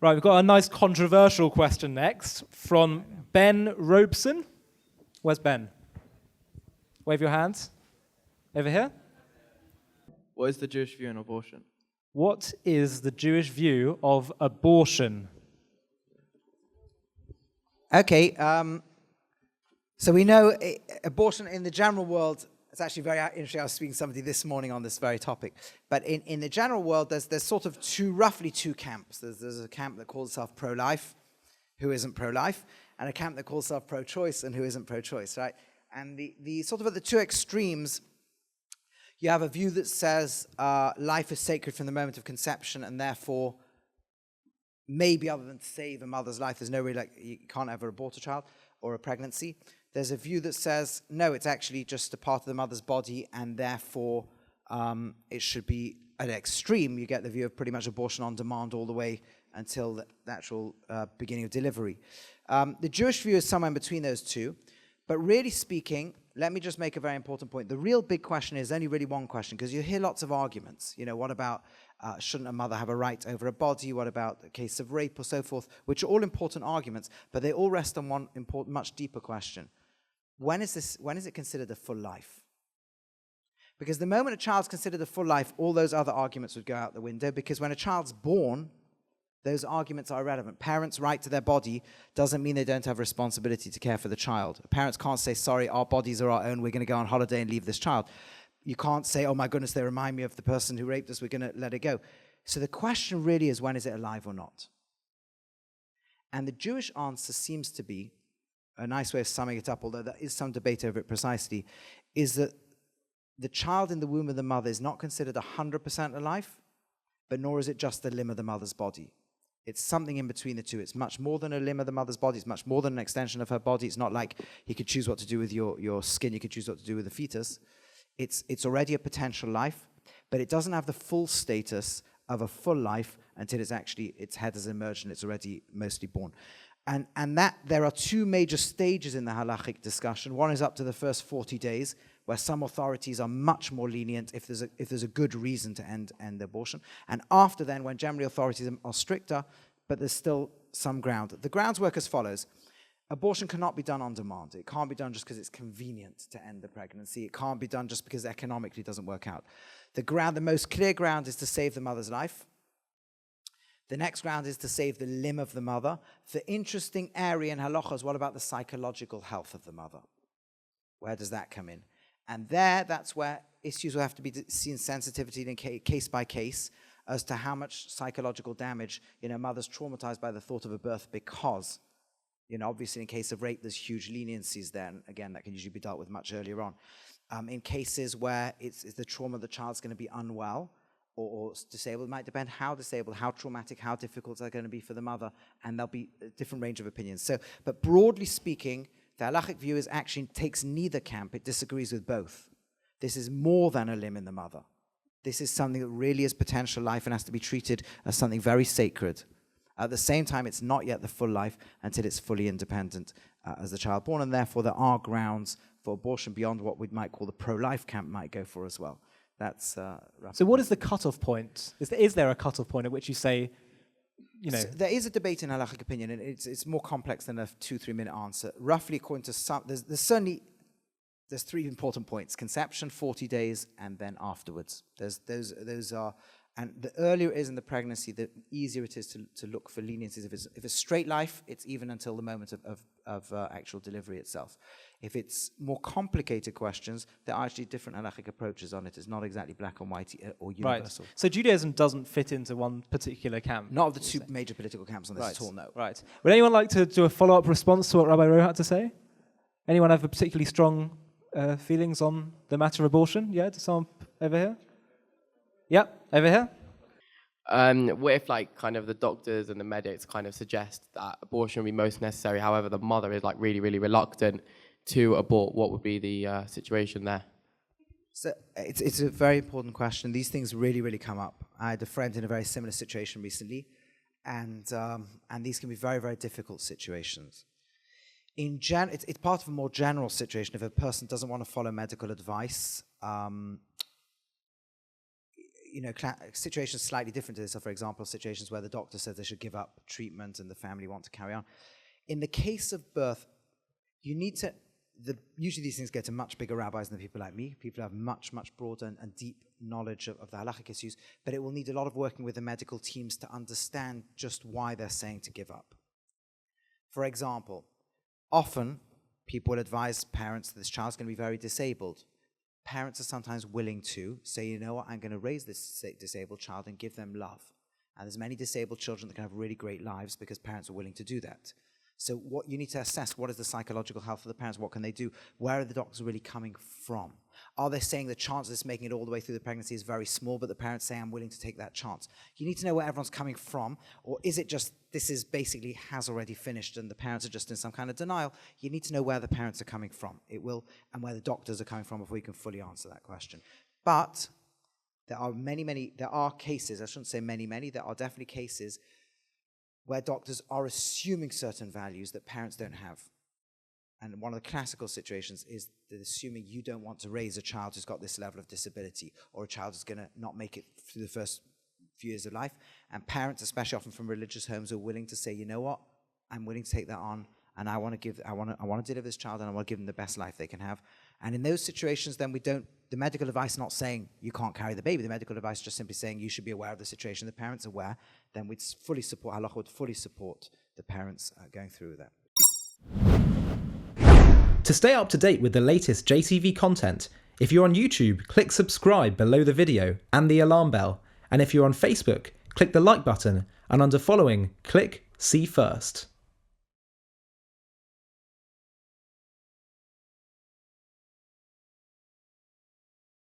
Right, we've got a nice controversial question next from Ben Robeson. Where's Ben? Wave your hands. Over here. What is the Jewish view on abortion? What is the Jewish view of abortion? Okay, so we know abortion in the general world, it's actually very interesting. I was speaking to somebody this morning on this very topic. But in the general world, there's sort of roughly two camps. There's a camp that calls itself pro-life, who isn't pro-life, and a camp that calls itself pro-choice and who isn't pro-choice, right? And the sort of at the two extremes, you have a view that says life is sacred from the moment of conception, and therefore, maybe other than to save a mother's life, there's no way, like, you can't ever abort a child or a pregnancy. There's a view that says, no, it's actually just a part of the mother's body, and therefore it should be at extreme. You get the view of pretty much abortion on demand all the way until the actual beginning of delivery. The Jewish view is somewhere in between those two. But really speaking, let me just make a very important point. The real big question is only really one question, because you hear lots of arguments. You know, what about shouldn't a mother have a right over a body? What about the case of rape or so forth? Which are all important arguments, but they all rest on one important, much deeper question. When is it considered a full life? Because the moment a child's considered a full life, all those other arguments would go out the window, because when a child's born, those arguments are irrelevant. Parents' right to their body doesn't mean they don't have responsibility to care for the child. Parents can't say, sorry, our bodies are our own, we're going to go on holiday and leave this child. You can't say, oh my goodness, they remind me of the person who raped us, we're going to let it go. So the question really is, when is it alive or not? And the Jewish answer seems to be, a nice way of summing it up, although there is some debate over it precisely, is that the child in the womb of the mother is not considered 100% alive, but nor is it just a limb of the mother's body. It's something in between the two. It's much more than a limb of the mother's body. It's much more than an extension of her body. It's not like you could choose what to do with your skin. You could choose what to do with the fetus. It's already a potential life, but it doesn't have the full status of a full life until its head has emerged and it's already mostly born. And that there are two major stages in the halachic discussion. One is up to the first 40 days, where some authorities are much more lenient if there's a good reason to end abortion. And after then, when generally authorities are stricter, but there's still some ground. The grounds work as follows. Abortion cannot be done on demand. It can't be done just because it's convenient to end the pregnancy. It can't be done just because economically it doesn't work out. The most clear ground is to save the mother's life. The next ground is to save the limb of the mother. The interesting area in halacha is, what about the psychological health of the mother? Where does that come in? And that's where issues will have to be seen sensitivity in case by case as to how much psychological damage, mother's traumatized by the thought of a birth because, obviously in case of rape, there's huge leniencies there. And again, that can usually be dealt with much earlier on. In cases where it's the trauma, the child's going to be unwell, or disabled, it might depend how disabled, how traumatic, how difficult they're going to be for the mother, and there'll be a different range of opinions. So, but broadly speaking, the halachic view takes neither camp, it disagrees with both. This is more than a limb in the mother. This is something that really is potential life and has to be treated as something very sacred. At the same time, it's not yet the full life until it's fully independent as the child born, and therefore there are grounds for abortion beyond what we might call the pro-life camp might go for as well. That's so what is the cutoff point? Is there a cutoff point at which you say, So there is a debate in halachic opinion, and it's more complex than a 2-3 minute answer. Roughly, according to some, there's three important points: conception, 40 days, and then afterwards. Those are, and the earlier it is in the pregnancy, the easier it is to look for leniencies. If it's straight life, it's even until the moment of actual delivery itself. If it's more complicated questions, there are actually different halachic approaches on it. It's not exactly black and white or universal. Right. So Judaism doesn't fit into one particular camp? Not of the two major political camps on this at all, no. Right. Would anyone like to do a follow-up response to what Rabbi Rowe had to say? Anyone have a particularly strong feelings on the matter of abortion? Yeah, does someone over here? Yep, over here. What if, kind of the doctors and the medics kind of suggest that abortion would be most necessary, however, the mother is, really, really reluctant to abort? What would be the situation there? So it's a very important question. These things really, really come up. I had a friend in a very similar situation recently, and these can be very, very difficult situations. It's part of a more general situation. If a person doesn't want to follow medical advice, situations slightly different to this. So, for example, situations where the doctor says they should give up treatment and the family want to carry on. In the case of birth, you need to. Usually these things go to much bigger rabbis than people like me. People have much, much broader and deep knowledge of the halachic issues, but it will need a lot of working with the medical teams to understand just why they're saying to give up. For example, often people will advise parents that this child's going to be very disabled. Parents are sometimes willing to say, you know what, I'm going to raise this disabled child and give them love. And there's many disabled children that can have really great lives because parents are willing to do that. So what you need to assess, what is the psychological health of the parents? What can they do? Where are the doctors really coming from? Are they saying the chance of this making it all the way through the pregnancy is very small, but the parents say, I'm willing to take that chance? You need to know where everyone's coming from, or is it just, this is basically has already finished and the parents are just in some kind of denial? You need to know where the parents are coming from. It will, and where the doctors are coming from before you can fully answer that question. But there are there are cases, I shouldn't say many, there are definitely cases where doctors are assuming certain values that parents don't have. And one of the classical situations is that assuming you don't want to raise a child who's got this level of disability, or a child who's going to not make it through the first few years of life. And parents, especially often from religious homes, are willing to say, you know what, I'm willing to take that on, and I want to deliver this child, and I want to give them the best life they can have. And in those situations, then the medical advice is not saying you can't carry the baby. The medical advice is just simply saying you should be aware of the situation. The parents are aware. Then we'd fully support, halacha would fully support the parents going through that. To stay up to date with the latest JCV content, if you're on YouTube, click subscribe below the video and the alarm bell. And if you're on Facebook, click the like button, and under following, click see first.